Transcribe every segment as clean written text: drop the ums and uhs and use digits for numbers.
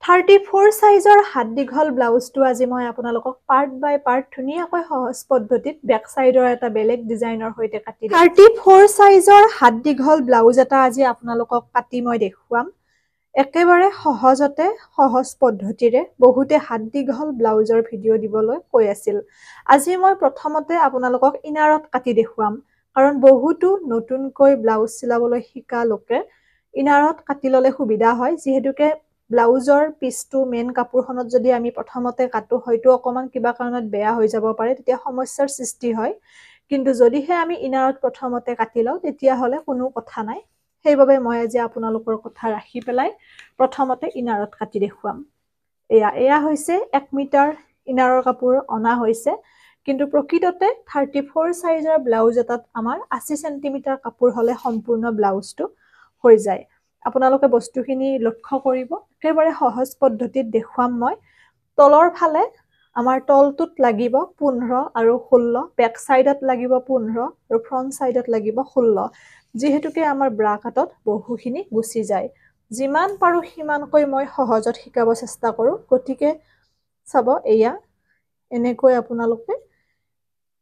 34 সাইজৰ হাত দীঘল ব্লাউজটো আজি মই আপোনালোকক পাৰ্ট বাই পাৰ্ট ধুনীয়াকৈ সহজ পদ্ধতিত বেক সাইডৰ এটা বেলেগ ডিজাইনৰ হৈতে কাটি দিম 34 সাইজৰ হাত দীঘল ব্লাউজ এটা আজি আপোনালোকক কাটি মই দেখুৱাম একেবাৰে সহজতে সহজ পদ্ধতিৰে বহুতে হাত দীঘল ব্লাউজৰ ভিডিও দিবলৈ কৈ আছিল আজি মই প্ৰথমতে আপোনালোকক ইনাৰত কাটি দেখুৱাম কাৰণ বহুতো নতুনকৈ ব্লাউজ চিলাবলৈ শিকা লোকে ইনাৰত কাটি ললে সুবিধা হয় যেহেতুকে ব্লাউজৰ পিছটো মেন কাপোৰখনত যদি আমি প্ৰথমতে কাটো হয়তো অকমান কিবা কাৰণত বেয়া হৈ যাব পাৰে তেতিয়া সমস্যাৰ সৃষ্টি হয় কিন্তু যদিহে আমি ইনাৰত প্ৰথমতে কাটি লওঁ তেতিয়া হলে কোনো কথা নাই সেইবাবে মই আজি আপোনালোকৰ কথা ৰাখি পেলাই প্ৰথমতে ইনাৰত কাটি দেখুৱাম এয়া হৈছে 1 মিটাৰ ইনাৰৰ কাপোৰ অনা হৈছে কিন্তু প্ৰকৃততে 34 সাইজৰ ব্লাউজ এটাত আমাৰ 80 সেন্টিমিটাৰ কাপোৰ হলে সম্পূৰ্ণ ব্লাউজটো হৈ যায় আপোনালোকে বস্তুখিনি লক্ষ্য কৰিব একেবাৰে সহজ পদ্ধতিত দেখুৱাম মই তলৰ ফালে আমাৰ তলটোত লাগিব 15 আৰু 16 বেক সাইডত লাগিব 15 আৰু ফ্ৰন্ট সাইডত লাগিব 16 যেহেতুকে আমাৰ ব্ৰা কাটত বহুখিনি গুছি যায় যিমান পাৰো সিমানকৈ মই সহজত শিকাব চেষ্টা কৰো গতিকে চাব এয়া এনেকৈ আপোনালোকে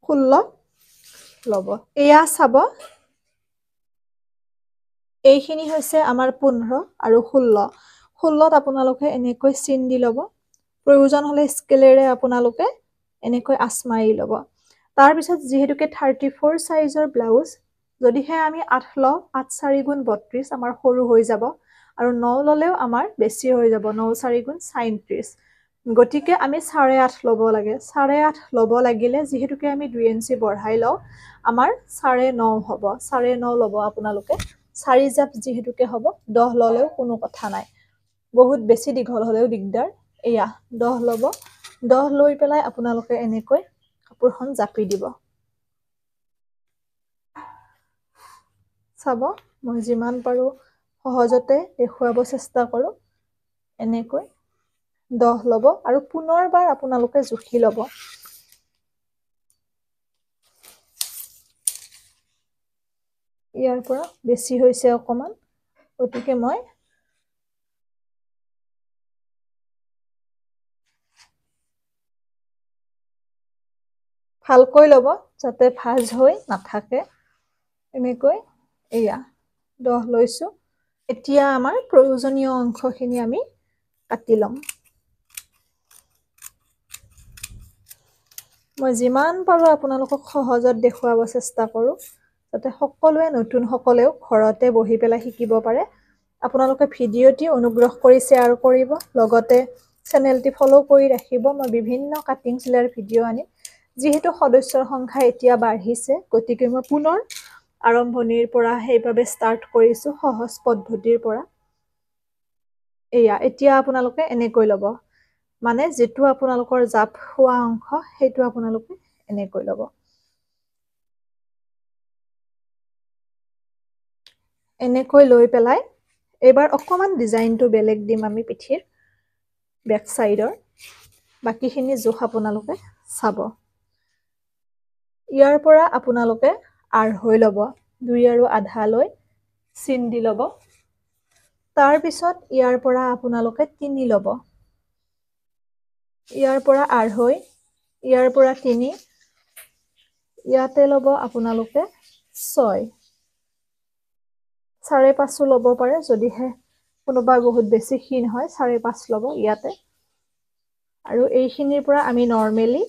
16 লব এয়া চাব এইখিনি হৈছে আমাৰ 15 আৰু 16 16ত আপোনালোকে এনেকৈ চিন দি লব প্ৰয়োজন হলে স্কেলেৰে আপোনালোকে এনেকৈ আসমাৰি লব তাৰ পিছত যেহেতুকে 34 সাইজৰ ব্লাউজ যদিহে আমি 8 লওঁ 8 4 গুণ 32 আমাৰ সৰু হৈ যাব আৰু 9 ললেও আমাৰ বেছি হৈ যাব 9 4 গুণ 37 গতিকে আমি 8.5 লব লাগে 8.5 লব লাগিলে যেহেতুকে আমি 2 ইঞ্চি বঢ়াই লওঁ আমাৰ 9.5 হ'ব 9.5 লব আপোনালোকে 4 জাপ যেহেতুকে হ'ব 10 ললেও কোনো কথা নাই বহুত বেছি দীঘল হলেও দিগদাৰ এয়া 10 লব 10 লৈ পেলাই আপোনালোকে এনেকৈ কাপোৰখন জাপি দিব চাব মই যিমান পাৰো সহজতে দেখুৱাব চেষ্টা কৰো এনেকৈ 10 লব আৰু পুনৰবাৰ আপোনালোকে জুখি লব ইয়াৰ পৰা বেছি হৈছে অকমান গতিকে মই ভালকৈ লব যাতে ভাঁজ হৈ নাথাকে এনেকৈ এয়া 10 লৈছো এতিয়া আমাৰ প্ৰয়োজনীয় অংশখিনি আমি কাটি লম মই যিমান পাৰো আপোনালোকক সহজত দেখুৱাব চেষ্টা কৰো যাতে সকলোৱে নতুন সকলেও ঘৰতে বহি পেলাই শিকিব পাৰে আপোনালোকে ভিডিওটি অনুগ্ৰহ কৰি শেয়াৰ কৰিব লগতে চেনেলটি ফলো কৰি ৰাখিব মই বিভিন্ন কাটিং চিলাইৰ ভিডিও আনি যেহেতু সদস্যৰ সংখ্যা এতিয়া বাঢ়িছে গতিকে মই পুনৰ আৰম্ভণিৰ পৰা সেইভাবে ষ্টাৰ্ট কৰিছো সহজ পদ্ধতিৰ পৰা এয়া এতিয়া আপোনালোকে এনেকৈ লব মানে যেটো আপোনালোকৰ জাপ হোৱা অংশ হেতু আপোনালোকে এনেকৈ লব এনেকৈ লৈ পেলাই এবাৰ অকমান ডিজাইনটো বেলেগ দিম আমি পিঠিৰ বেক সাইডৰ বাকিখিনি জোখ আপোনালোকে চাব ইয়াৰ পৰা আপোনালোকে আঢ়ৈ লব 2 আৰু আধা লৈ চিন দি লব তাৰ পিছত ইয়াৰ পৰা আপোনালোকে 3 লব ইয়াৰ পৰা আঢ়ৈ ইয়াৰ পৰা 3 ইয়াতে লব আপোনালোকে 6 5.5 লব পাৰে যদিহে কোনোবা বহুত বেছি ক্ষীণ হয় 5.5 লব ইয়াতে আৰু এইখিনিৰ পৰা আমি নৰমালি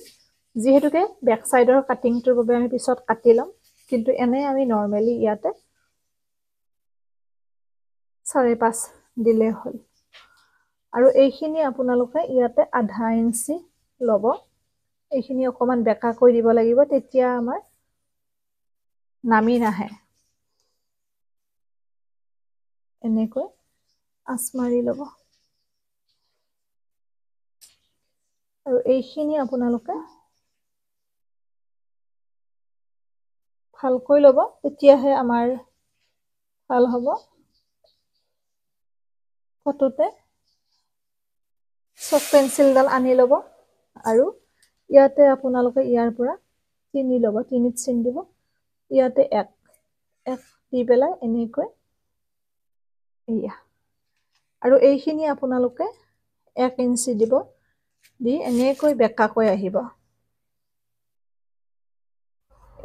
যেহেতুকে বেক সাইডৰ কাটিংটোৰ বাবে আমি পিছত কাটি লম কিন্তু এনে আমি নৰমালি ইয়াতে 5.5 দিলে হ'ল আৰু এইখিনি আপোনালোকে ইয়াতে আধা ইঞ্চি লব এইখিনি অকমান বেকা কৰি দিব লাগিব তেতিয়া আমাৰ নামি নাহে এনেকৈ আসমাৰি লব আৰু এইখিনি আপোনালোকে ভালকৈ লব তেতিয়াহে আমাৰ ভাল হ'ব ফটোতে চক পেন্সিলডাল আনি লব আৰু ইয়াতে আপোনালোকে ইয়াৰ পৰা 3 লব 3ত চিন দিব ইয়াতে 1 দি পেলাই এনেকৈ এয়া আৰু এইখিনি আপোনালোকে 1 ইঞ্চি দিব দি এনেকৈ বেকাকৈ আহিব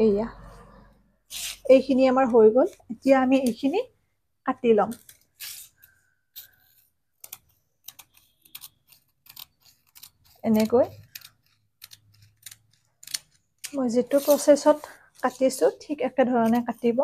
এইয়া এইখিনি আমাৰ হৈ গ'ল এতিয়া আমি এইখিনি কাটি লম এনেকৈ মই যেটো প্ৰসেছত কাটিছো ঠিক একে ধৰণে কাটিব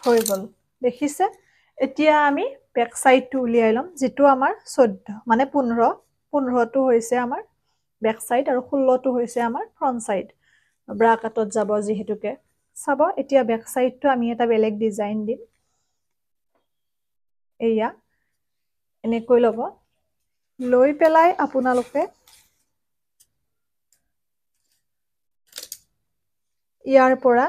হৈ গ'ল দেখিছে এতিয়া আমি বেক সাইডটো উলিয়াই লম যেটো আমাৰ 14 মানে 15টো হৈছে আমাৰ বেক সাইড আৰু 16টো হৈছে আমাৰ ফ্ৰন্ট সাইড ব্ৰা কাটত যাব যেহেতুকে চাব এতিয়া বেক সাইডটো আমি এটা বেলেগ ডিজাইন দিম এয়া এনেকৈ লব লৈ পেলাই আপোনালোকে ইয়াৰ পৰা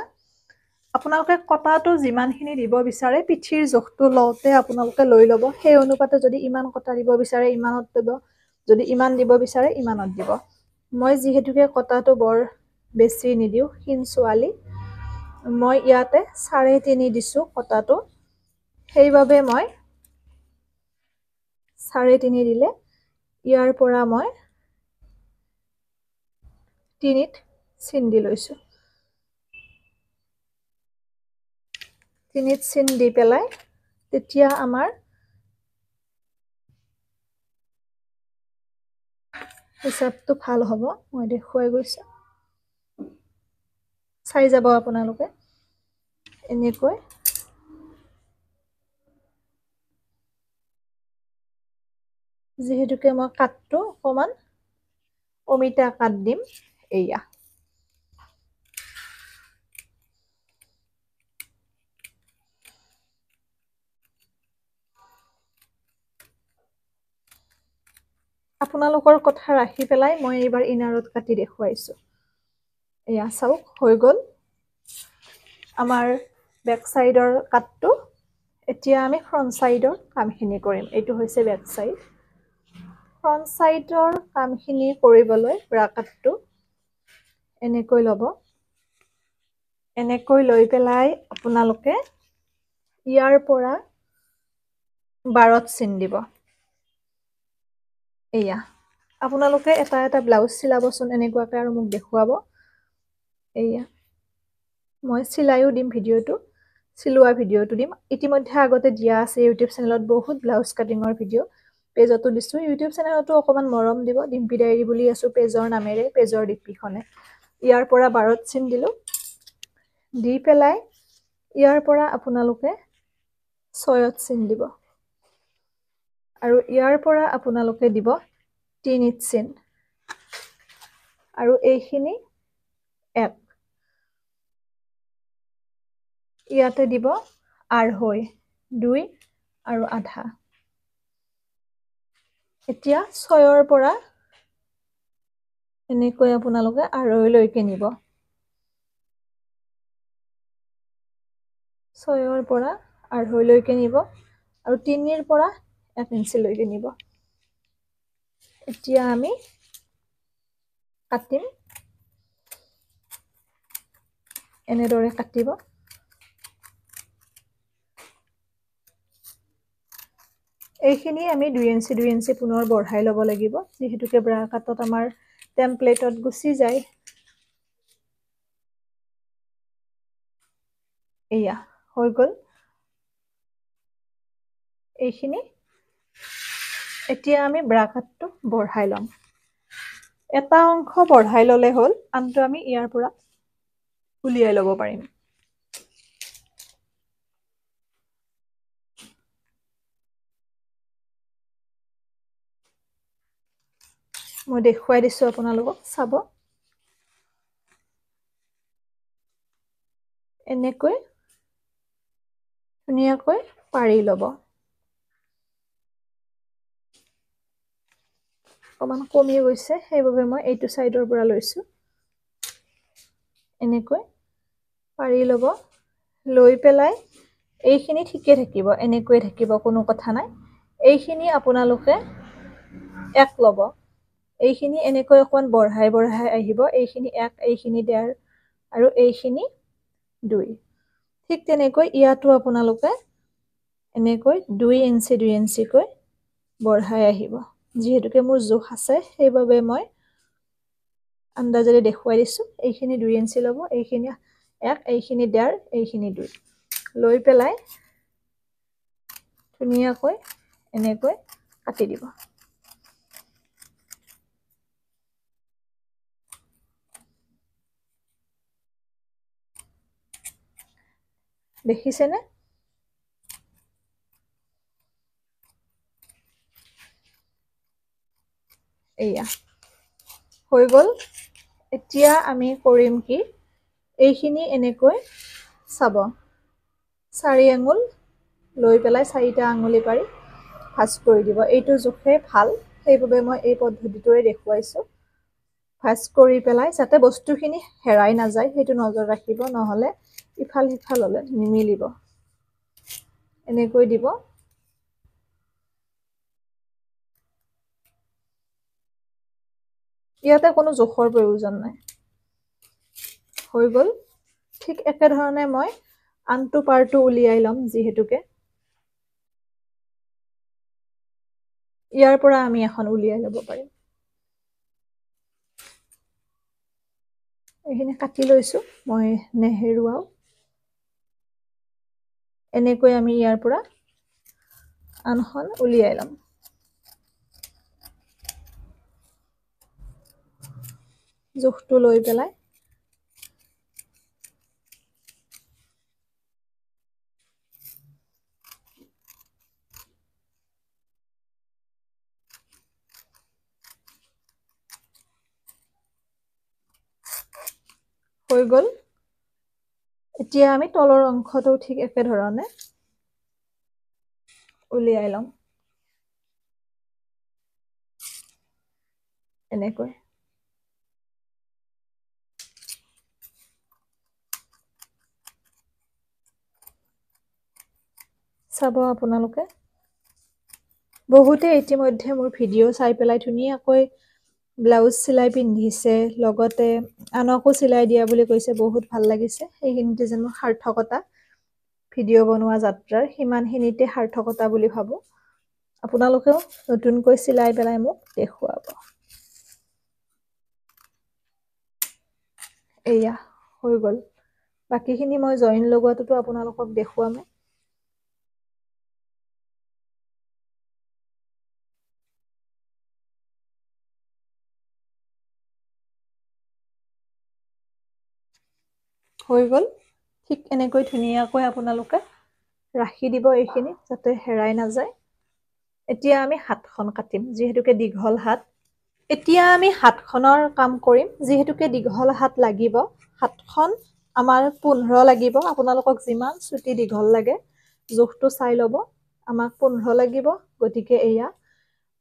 আপোনালোকে কটাটো যিমানখিনি দিব বিচাৰে পিঠিৰ জখটো লওতে আপোনালোকে লৈ লব সেই অনুপাতে যদি ইমান কটা দিব বিচাৰে ইমানত দিব যদি ইমান দিব বিচাৰে ইমানত দিব মই যেহেতুকে কটাটো বৰ বেছি নিদিও হিন ছোৱালী মই ইয়াতে 3.5 দিছো কটাটো সেইভাবে মই 3.5 দিলে ইয়াৰ পৰা মই 3ত চিন দি লৈছো 3ত চিন দি পেলাই তেতিয়া আমাৰ হিচাপটো ভাল হ'ব মই দেখুৱাই গৈছো চাই যাব আপোনালোকে এনেকৈ যেহেতুকে মই কাটটো অকমান অমিতা কাট দিম এয়া আপোনালোকৰ কথা ৰাখি পেলাই মই এইবাৰ ইনাৰত কাটি দেখুৱাইছো এয়া চাওক হৈ গ'ল আমাৰ বেক সাইডৰ কাটটো এতিয়া আমি ফ্ৰন্ট সাইডৰ কামখিনি কৰিম এইটো হৈছে বেক সাইড ফ্ৰন্ট সাইডৰ কামখিনি কৰিবলৈ ব্ৰা কাটটো এনেকৈ লব এনেকৈ লৈ পেলাই আপোনালোকে ইয়াৰ পৰা 12ত চিন দিব এয়া আপোনালোকে এটা এটা ব্লাউজ চিলাবচোন এনেকুৱাকৈ আৰু মোক দেখুৱাব এয়া মই চিলাইও দিম ভিডিওটো চিলোৱা ভিডিওটো দিম ইতিমধ্যে আগতে দিয়া আছে ইউটিউব চেনেলত বহুত ব্লাউজ কাটিংৰ ভিডিও পেজতো দিছো ইউটিউব চেনেলতো অকমান মৰম দিব ডিম্পি ডায়েৰী বুলি আছো পেজৰ নামেৰে পেজৰ ডিপিখনে ইয়াৰ পৰা 12ত চিন দিলো দি পেলাই ইয়াৰ পৰা আপোনালোকে 6ত চিন দিব আৰু ইয়াৰ পৰা আপোনালোকে দিব 3ত চিন আৰু এইখিনি 1 ইয়াতে দিব আঢ়ৈ 2 আৰু আধা এতিয়া 6ৰ পৰা এনেকৈ আপোনালোকে আঢ়ৈ লৈকে নিব 6ৰ পৰা আঢ়ৈ লৈকে নিব আৰু 3ৰ পৰা 1 ইঞ্চি লৈকে নিব এতিয়া আমি কাটিম এনেদৰে কাটিব এইখিনি আমি 2 ইঞ্চি পুনৰ বঢ়াই ল'ব লাগিব যেহেতুকে ব্ৰা কাটত আমাৰ টেমপ্লেটত গুচি যায় এয়া হৈ গ'ল এইখিনি এতিয়া আমি ব্ৰা কাটটো বঢ়াই লম এটা অংশ বঢ়াই ললে হ'ল আনটো আমি ইয়াৰ পৰা উলিয়াই ল'ব পাৰিম মই দেখুৱাই দিছো আপোনালোকক চাব এনেকৈ ধুনীয়াকৈ পাৰি ল'ব অকমান কমি গৈছে সেইভাবে মই এইটো সাইডৰ পৰা লৈছো এনেকৈ পাৰি ল'ব লৈ পেলাই এইখিনি ঠিকে থাকিব এনেকৈ থাকিব কোনো কথা নাই এইখিনি আপোনালোকে এক ল'ব এইখিনি এনেকৈ অকমান বঢ়াই বঢ়াই আহিব এইখিনি এক এইখিনি ডেৰ আৰু এইখিনি 2 ঠিক তেনেকৈ ইয়াতো আপোনালোকে এনেকৈ 2 ইঞ্চি কৈ বঢ়াই আহিব যেহেতুকে মোৰ জোখ আছে সেইবাবে মই আন্দাজেৰে দেখুৱাই দিছো এইখিনি 2 ইঞ্চি ল'ব এইখিনি এক এইখিনি ডেৰ এইখিনি 2 লৈ পেলাই ধুনীয়াকৈ এনেকৈ কাটি দিব দেখিছেনে এয়া হৈ গল এতিয়া আমি কৰিম কি এইখিনি এনেকৈ চাব 4 আঙুল লৈ পেলাই 4টা আঙুলি পাৰি ভাঁজ কৰি দিব এইটো জোখে ভাল সেইবাবে মই এই পদ্ধতিটোৰে দেখুৱাইছো ভাঁজ কৰি পেলাই যাতে বস্তুখিনি হেৰাই নাযায় সেইটো নজৰ ৰাখিব নহলে ইফাল সিফাল হলে নিমিলিব এনেকৈ দিব ইয়াতে কোনো জোখৰ প্ৰয়োজন নাই হৈ গল ঠিক একে ধৰণে মই আনটো পাৰ্টটো উলিয়াই লম যেহেতুকে ইয়াৰ পৰা আমি এখন উলিয়াই ল'ব পাৰিম এইখিনি কাটি লৈছো মই নেহেৰুৱাও এনেকৈ আমি ইয়াৰ পৰা আনখন উলিয়াই লম জোখটো লৈ পেলাই হৈ গল এতিয়া আমি তলৰ অংশটো ঠিক একে ধৰণে উলিয়াই লম এনেকৈ চাব আপোনালোকে বহুতে ইতিমধ্যে মোৰ ভিডিঅ' চাই পেলাই ধুনীয়াকৈ ব্লাউজ চিলাই পিন্ধিছে লগতে আনকো চিলাই দিয়া বুলি কৈছে বহুত ভাল লাগিছে সেইখিনিতে যেন মোৰ সাৰ্থকতা ভিডিঅ' বনোৱা যাত্ৰাৰ সিমানখিনিতে সাৰ্থকতা বুলি ভাবো আপোনালোকেও নতুনকৈ চিলাই পেলাই মোক দেখুৱাব এয়া হৈ গল বাকিখিনি মই জইন লগোৱাটোতো আপোনালোকক দেখুৱামে হৈ গল ঠিক এনেকৈ ধুনীয়াকৈ আপোনালোকে ৰাখি দিব এইখিনি যাতে হেৰাই নাযায় এতিয়া আমি হাতখন কাটিম যেহেতুকে দীঘল হাত এতিয়া আমি হাতখনৰ কাম কৰিম যেহেতুকে দীঘল হাত লাগিব হাতখন আমাৰ 15 লাগিব আপোনালোকক যিমান চুটি দীঘল লাগে জোখটো চাই ল'ব আমাক 15 লাগিব গতিকে এয়া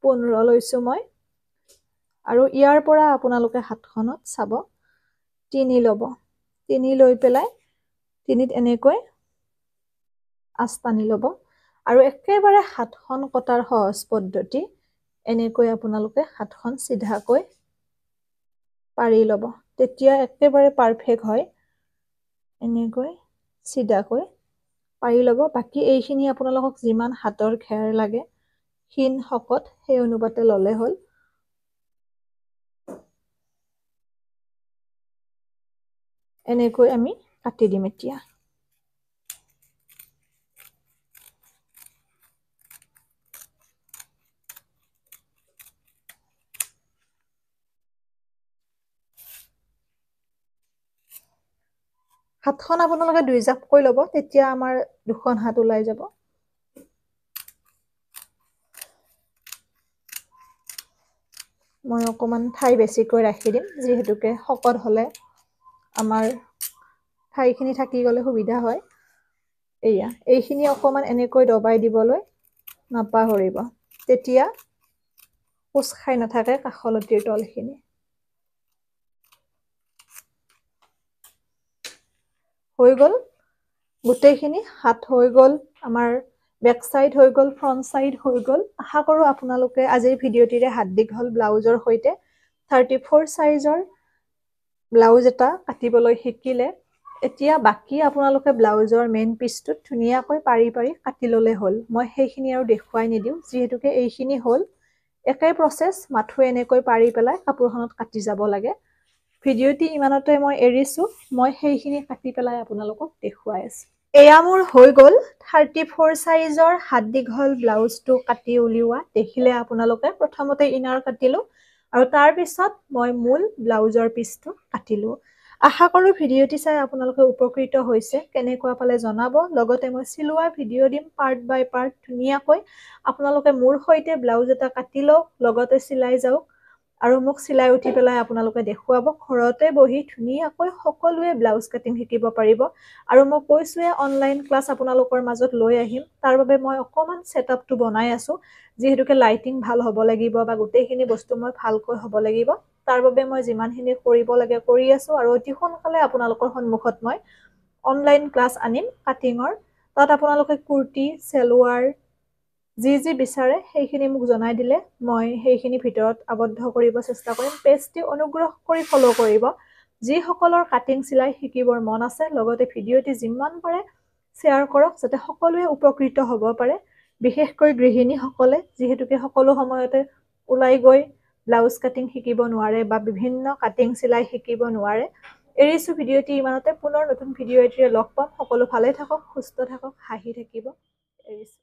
15 লৈছো মই আৰু ইয়াৰ পৰা আপোনালোকে হাতখনত চাব 3 ল'ব 3 লৈ পেলাই 3ত এনেকৈ আঁচ টানি ল'ব আৰু একেবাৰে হাতখন কটাৰ সহজ পদ্ধতি এনেকৈ আপোনালোকে হাতখন সিধাকৈ পাৰি ল'ব তেতিয়া একেবাৰে পাৰফেক্ট হয় এনেকৈ সিধাকৈ পাৰি ল'ব বাকি এইখিনি আপোনালোকক যিমান হাতৰ ঘেৰ লাগে ক্ষীণ শকত সেই অনুপাতে ল'লে হ'ল এনেকৈ আমি কাটি দিম এতিয়া হাতখন আপোনালোকে 2 জাপকৈ ল'ব তেতিয়া আমাৰ দুখন হাত ওলাই যাব মই অকমান ঠাই বেছিকৈ ৰাখি দিম যেহেতুকে শকত হলে আমাৰ ঠাইখিনি থাকি গলে সুবিধা হয় এয়া এইখিনি অকমান এনেকৈ দবাই দিবলৈ নাপাহৰিব তেতিয়া কোচ খাই নাথাকে কাখলতিৰ তলখিনি হৈ গ'ল গোটেইখিনি হাত হৈ গ'ল আমাৰ বেক সাইড হৈ গ'ল ফ্ৰন্ট সাইড হৈ গ'ল আশা কৰোঁ আপোনালোকে আজিৰ ভিডিঅ'টিৰে হাত দীঘল ব্লাউজৰ সৈতে 34 সাইজৰ ব্লাউজ এটা কাটিবলৈ শিকিলে এতিয়া বাকি আপোনালোকে ব্লাউজৰ মেইন পিচটো ধুনিয়াকৈ পাৰি পাৰি কাটি ললে হ'ল মই সেইখিনি আৰু দেখুৱাই নিদিও যিহেতুকে এইখিনি হ'ল একাই প্ৰসেস মাথো এনেকৈ পাৰি পেলাই কাপোৰখনত কাটি যাব লাগে ভিডিঅ'টি ইমানতে মই এৰিছো মই সেইখিনি কাটি পেলাই আপোনালোকক দেখুৱাই আছো এয়া মোৰ হৈ গ'ল 34 সাইজৰ হাত দীঘল ব্লাউজটো কাটি উলিওৱা দেখিলে আপোনালোকে প্ৰথমতে ইনাৰ কাটিলো আৰু তাৰ পিছত মই মূল ব্লাউজৰ পিচটো কাটিলো আশা কৰো ভিডিঅ'টি চাই আপোনালোকে উপকৃত হৈছে কেনেকুৱা পালে জনাব লগতে মই চিলোৱা ভিডিঅ' দিম পাৰ্ট বাই পাৰ্ট ধুনিয়াকৈ আপোনালোকে মোৰ সৈতে ব্লাউজ এটা কাটি লওক লগতে চিলাই যাওক আৰু মোক চিলাই উঠি পেলাই আপোনালোকে দেখুৱাব ঘৰতে বহি ধুনিয়াকৈ সকলোৱে ব্লাউজ কাটিং শিকিব পাৰিব আৰু মই কৈছোৱে অনলাইন ক্লাছ আপোনালোকৰ মাজত লৈ আহিম তাৰ বাবে মই অকমান সেটআপটো বনাই আছো যেহেতুকে লাইটিং ভাল হ'ব লাগিব বা গোটেইখিনি বস্তু মই ভালকৈ হ'ব লাগিব তাৰ বাবে মই যিমানখিনি কৰিব লাগে কৰি আছো আৰু অতি সোনকালে আপোনালোকৰ সন্মুখত মই অনলাইন ক্লাছ আনিম কাটিংৰ তাত আপোনালোকে কুৰ্তি সেলৱাৰ যি বিচাৰে সেইখিনি মোক জনাই দিলে মই সেইখিনি ভিতৰত আবদ্ধ কৰিব চেষ্টা কৰিম পেজটি অনুগ্ৰহ কৰি ফলো কৰিব যি সকলৰ কাটিং সিলাই শিকিবৰ মন আছে লগতে ভিডিঅ'টি যিমান পাৰে শেয়াৰ কৰক যাতে সকলোৱে উপকৃত হ'ব পাৰে বিশেষকৈ গৃহিণী সকলে যেহেতুকে সকলো সময়তে উলাই গৈ ব্লাউজ কাটিং শিকিব নোৱাৰে বা বিভিন্ন কাটিং সিলাই শিকিব নোৱাৰে এৰিছো ভিডিঅ'টি ইমানতে পুনৰ নতুন ভিডিঅ' এটিৰে লগ পাম সকলো ভালে থাকক সুস্থ থাকক হাঁহি থাকিব এৰিছো